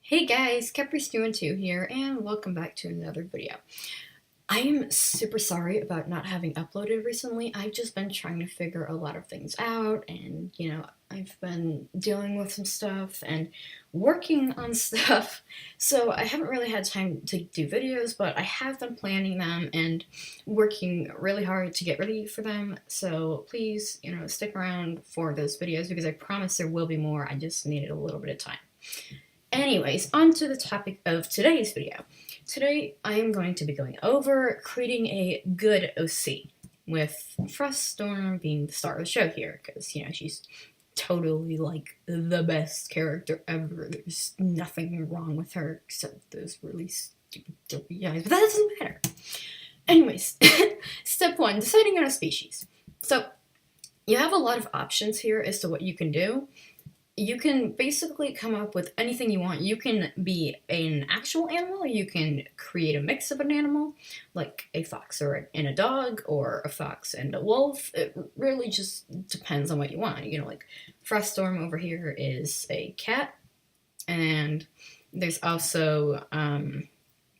Hey guys, Capri2 here, and welcome back to another video. I am super sorry about not having uploaded recently. I've just been trying to figure a lot of things out, and I've been dealing with some stuff and working on stuff, so I haven't really had time to do videos, but I have been planning them and working really hard to get ready for them, so please, stick around for those videos because I promise there will be more. I just needed a little bit of time. Anyways, on to the topic of today's video. Today, I am going to be going over creating a good OC, with Froststorm being the star of the show here, because, she's totally, like, the best character ever. There's nothing wrong with her except those really stupid dopey eyes, but that doesn't matter. Anyways, step one, deciding on a species. So, you have a lot of options here as to what you can do. You can basically come up with anything you want. You can be an actual animal, you can create a mix of an animal, like a fox and a dog, or a fox and a wolf. It really just depends on what you want. Like Froststorm over here is a cat, and there's also,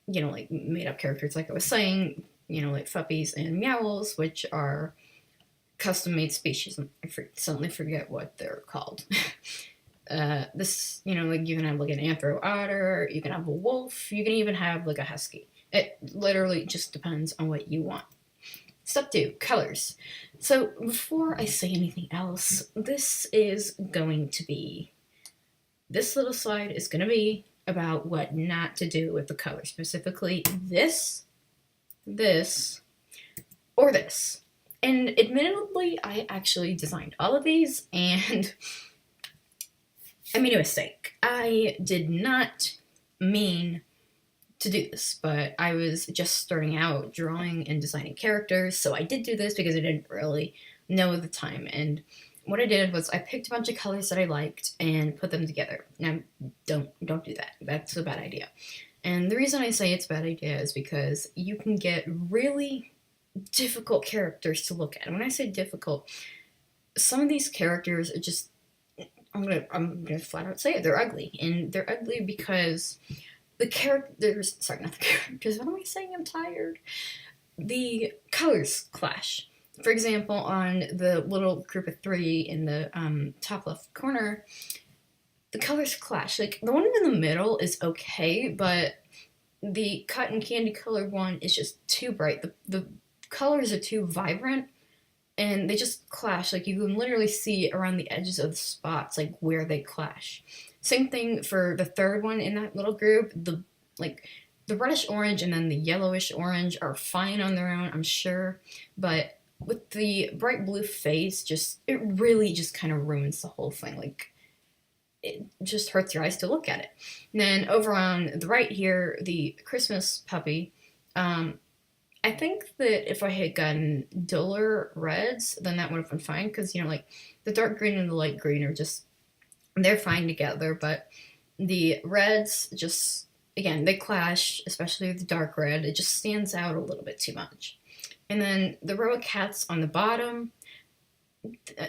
like made up characters, like I was saying, like Fuppies and Meowls, which are custom-made species. I suddenly forget what they're called. Like you can have like an anthro otter, you can have a wolf, you can even have like a husky. It literally just depends on what you want. Step 2, colors. So before I say anything else, this little slide is going to be about what not to do with the color, specifically this, or this. And admittedly, I actually designed all of these, and I made a mistake. I did not mean to do this, but I was just starting out drawing and designing characters, so I did do this because I didn't really know at the time. And what I did was I picked a bunch of colors that I liked and put them together. Now, don't do that. That's a bad idea. And the reason I say it's a bad idea is because you can get really difficult characters to look at. And when I say difficult, some of these characters are just, I'm gonna flat out say it, they're ugly. And they're ugly because not the characters, what am I saying? I'm tired. The colors clash. For example, on the little group of 3 in the top left corner, the colors clash. Like, the one in the middle is okay, but the cotton candy colored one is just too bright. The colors are too vibrant, and they just clash. Like, you can literally see around the edges of the spots, like, where they clash. Same thing for the third one in that little group. The reddish orange and then the yellowish orange are fine on their own, I'm sure, but with the bright blue face, it really just kind of ruins the whole thing. Like, it just hurts your eyes to look at it. And then over on the right here, the Christmas puppy, I think that if I had gotten duller reds, then that would have been fine, because, like, the dark green and the light green they're fine together, but the reds just, again, they clash, especially the dark red. It just stands out a little bit too much. And then the row of cats on the bottom,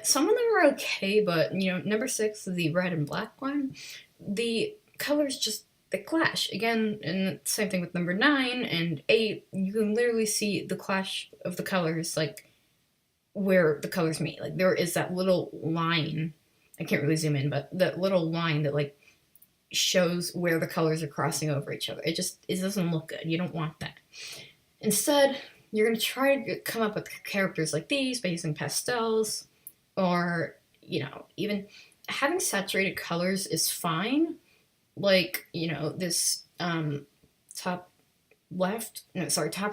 some of them are okay, but, number 6, the red and black one, the colors just, they clash. Again, and same thing with number 9 and 8, you can literally see the clash of the colors, like, where the colors meet. Like, there is that little line, I can't really zoom in, but that little line that, like, shows where the colors are crossing over each other. It doesn't look good. You don't want that. Instead, you're going to try to come up with characters like these by using pastels, or, even having saturated colors is fine. Like, this top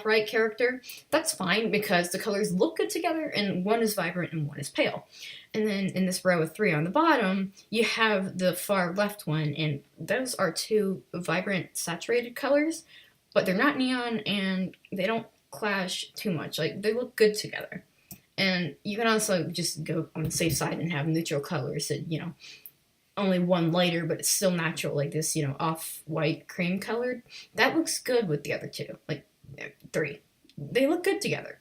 right character, that's fine because the colors look good together and one is vibrant and one is pale. And then in this row of 3 on the bottom, you have the far left one, and those are 2 vibrant saturated colors, but they're not neon and they don't clash too much. Like, they look good together. And you can also just go on the safe side and have neutral colors that, only one lighter, but it's still natural, like this, off-white cream colored. That looks good with the other 2, like 3. They look good together.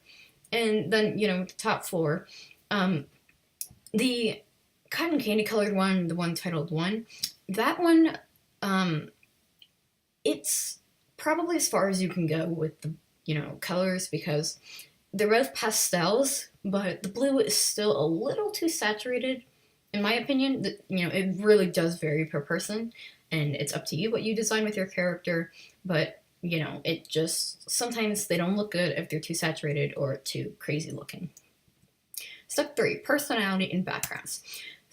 And then, the top 4, the cotton candy colored one, the one titled 1, that one, it's probably as far as you can go with the, colors, because they're both pastels, but the blue is still a little too saturated, in my opinion. It really does vary per person, and it's up to you what you design with your character. But it just sometimes they don't look good if they're too saturated or too crazy looking. Step 3, personality and backgrounds.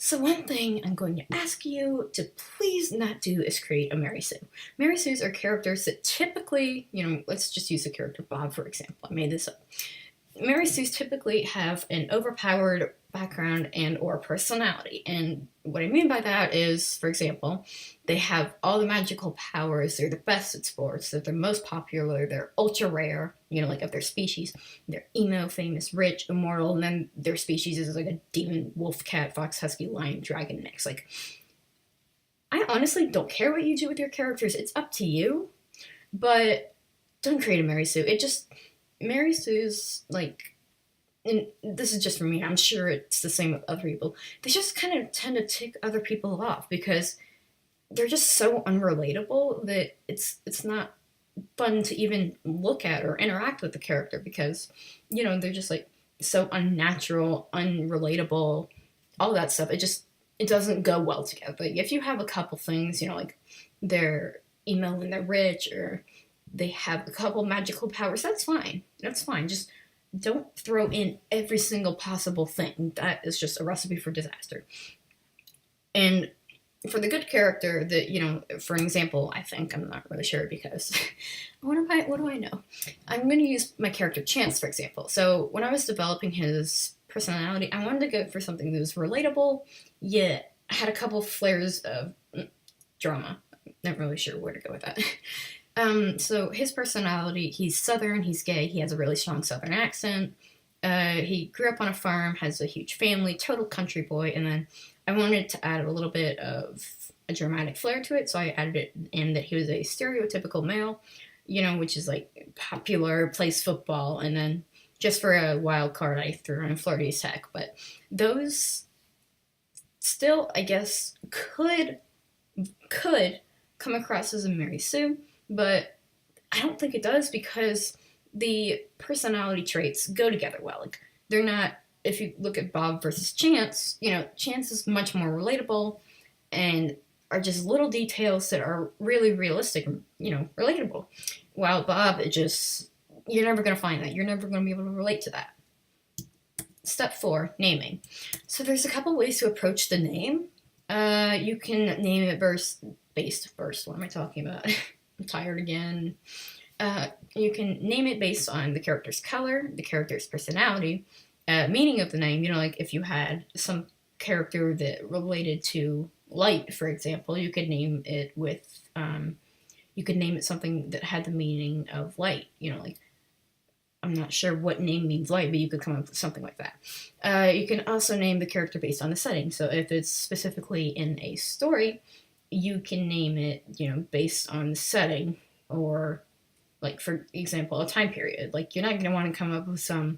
So one thing I'm going to ask you to please not do is create a Mary Sue. Mary Sues are characters that typically, let's just use the character Bob, for example. I made this up. Mary Sues typically have an overpowered background and or personality. And what I mean by that is, for example, they have all the magical powers, they're the best at sports, they're the most popular, they're ultra rare, like of their species. They're emo, famous, rich, immortal, and then their species is like a demon, wolf, cat, fox, husky, lion, dragon mix. Like, I honestly don't care what you do with your characters, it's up to you, but don't create a Mary Sue. Mary Sue's, like, and this is just for me, I'm sure it's the same with other people, they just kind of tend to tick other people off because they're just so unrelatable that it's not fun to even look at or interact with the character because, they're just like so unnatural, unrelatable, all that stuff. It doesn't go well together. Like if you have a couple things, like they're emo and they're rich, or they have a couple magical powers, that's fine. That's fine. Just don't throw in every single possible thing. That is just a recipe for disaster. And for the good character that, for an example, I think, I'm not really sure because what do I know? I'm going to use my character Chance, for example. So when I was developing his personality, I wanted to go for something that was relatable, yet had a couple flares of drama. Not really sure where to go with that. So his personality, he's Southern, he's gay, he has a really strong Southern accent. He grew up on a farm, has a huge family, total country boy, and then I wanted to add a little bit of a dramatic flair to it, so I added it in that he was a stereotypical male, which is like popular, plays football, and then just for a wild card, I threw in Florida Tech. But those still, I guess, could come across as a Mary Sue, but I don't think it does because the personality traits go together well. Like, they're not, if you look at Bob versus Chance, Chance is much more relatable and are just little details that are really realistic and, relatable. While Bob, you're never going to find that. You're never going to be able to relate to that. Step 4, naming. So there's a couple ways to approach the name. You can name it what am I talking about? I'm tired again. You can name it based on the character's color, the character's personality, meaning of the name. Like if you had some character that related to light, for example, you could name it something that had the meaning of light. Like, I'm not sure what name means light, but you could come up with something like that. You can also name the character based on the setting. So if it's specifically in a story, you can name it, based on the setting, or like, for example, a time period. Like, you're not going to want to come up with some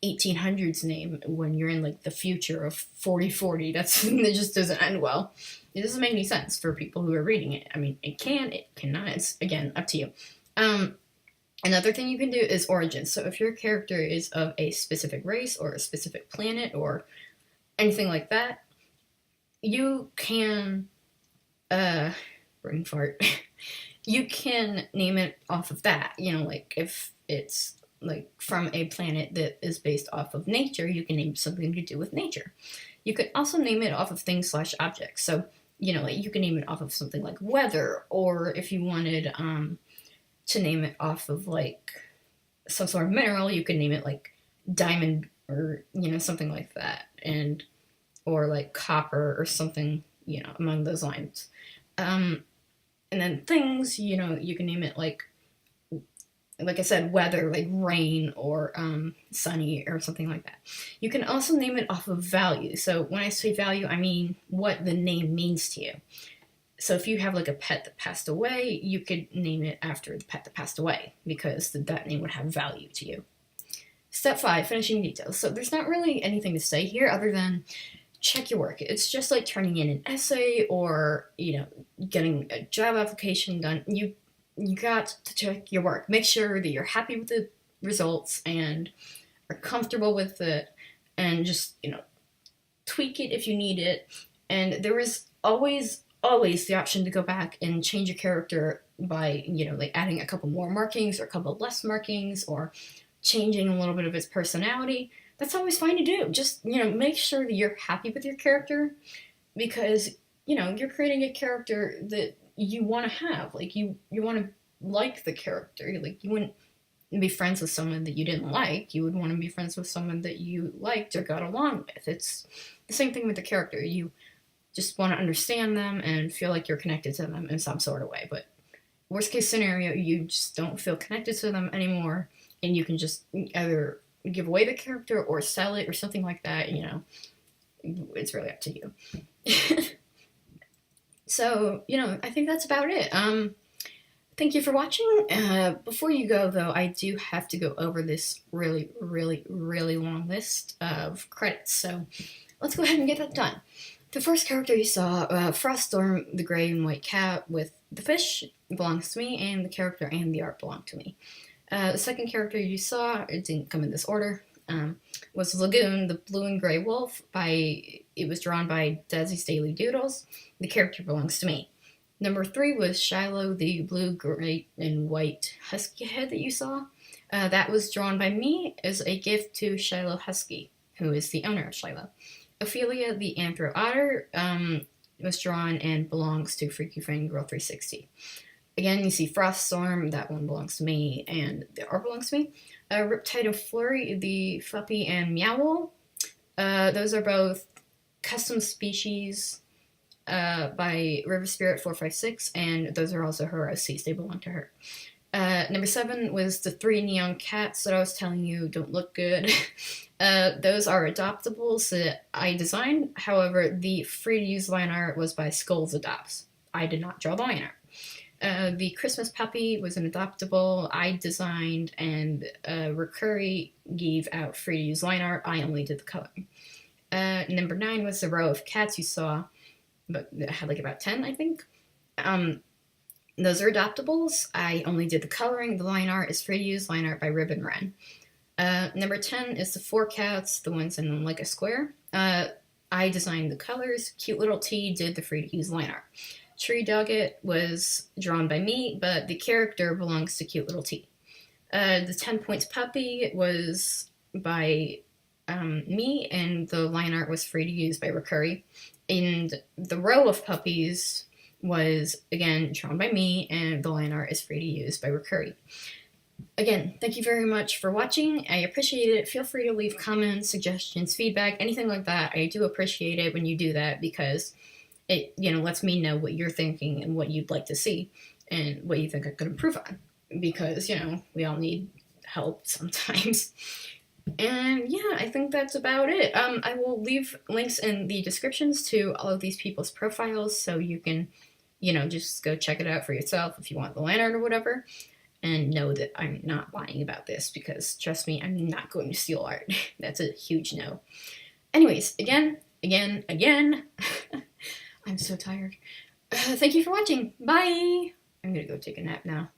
1800s name when you're in like the future of 4040. That just doesn't end well. It doesn't make any sense for people who are reading it. I mean, it cannot. It's, again, up to you. Another thing you can do is origins. So if your character is of a specific race or a specific planet or anything like that, you can brain fart. You can name it off of that. Like if it's like from a planet that is based off of nature, you can name something to do with nature. You could also name it off of things/objects. So, like you can name it off of something like weather, or if you wanted to name it off of like some sort of mineral, you could name it like diamond, or something like that, or like copper or something, among those lines. And then things, you can name it like I said, weather, like rain, or sunny, or something like that. You can also name it off of value. So when I say value, I mean what the name means to you. So if you have like a pet that passed away, you could name it after the pet that passed away, because that name would have value to you. Step 5, finishing details. So there's not really anything to say here other than check your work. It's just like turning in an essay or, getting a job application done. You you got to check your work. Make sure that you're happy with the results and are comfortable with it, and just, tweak it if you need it. And there is always the option to go back and change your character by, like adding a couple more markings or a couple less markings, or changing a little bit of its personality. That's always fine to do. Just, make sure that you're happy with your character, because, you're creating a character that you want to have. Like, you want to like the character. Like, you wouldn't be friends with someone that you didn't like. You would want to be friends with someone that you liked or got along with. It's the same thing with the character. You just want to understand them and feel like you're connected to them in some sort of way. But worst case scenario, you just don't feel connected to them anymore, and you can just either give away the character or sell it or something like that. It's really up to you. So, I think that's about it. Thank you for watching. Before you go, though, I do have to go over this really, really, really long list of credits. So let's go ahead and get that done. The first character you saw, Froststorm, the gray and white cat with the fish, belongs to me, and the character and the art belong to me. The second character you saw, it didn't come in this order, was Lagoon, the blue and gray wolf. It was drawn by Desi's Daily Doodles. The character belongs to me. Number 3 was Shiloh, the blue, gray, and white husky head that you saw. That was drawn by me as a gift to Shiloh Husky, who is the owner of Shiloh. Ophelia, the anthro otter, was drawn and belongs to Freaky Friend Girl 360. Again, you see Froststorm, that one belongs to me, and the art belongs to me. Riptide and Flurry, the Fluffy and Meowl. Those are both custom species by River Spirit 456, and those are also her OCs. They belong to her. Number 7 was the 3 neon cats that I was telling you don't look good. Those are adoptables that I designed. However, the free-to-use line art was by Skulls Adopts. I did not draw the line art. The Christmas puppy was an adoptable I designed, and Recurry gave out free-to-use line art. I only did the coloring. Number 9 was the row of cats you saw, but I had like about 10, I think. Those are adoptables. I only did the coloring. The line art is free-to-use line art by Ribbon Wren. Number 10 is the 4 cats, the ones in like a square. I designed the colors. Cute Little T did the free-to-use line art. Tree Dogget was drawn by me, but the character belongs to Cute Little T. The 10 Points Puppy was by me, and the line art was free to use by Recurry. And the row of puppies was, again, drawn by me, and the line art is free to use by Recurry. Again, thank you very much for watching. I appreciate it. Feel free to leave comments, suggestions, feedback, anything like that. I do appreciate it when you do that, because it, lets me know what you're thinking and what you'd like to see and what you think I could improve on, because, we all need help sometimes. And yeah, I think that's about it. I will leave links in the descriptions to all of these people's profiles, so you can, just go check it out for yourself if you want the line art or whatever. And know that I'm not lying about this, because trust me, I'm not going to steal art. That's a huge no. Anyways, again, I'm so tired. Thank you for watching. Bye! I'm gonna go take a nap now.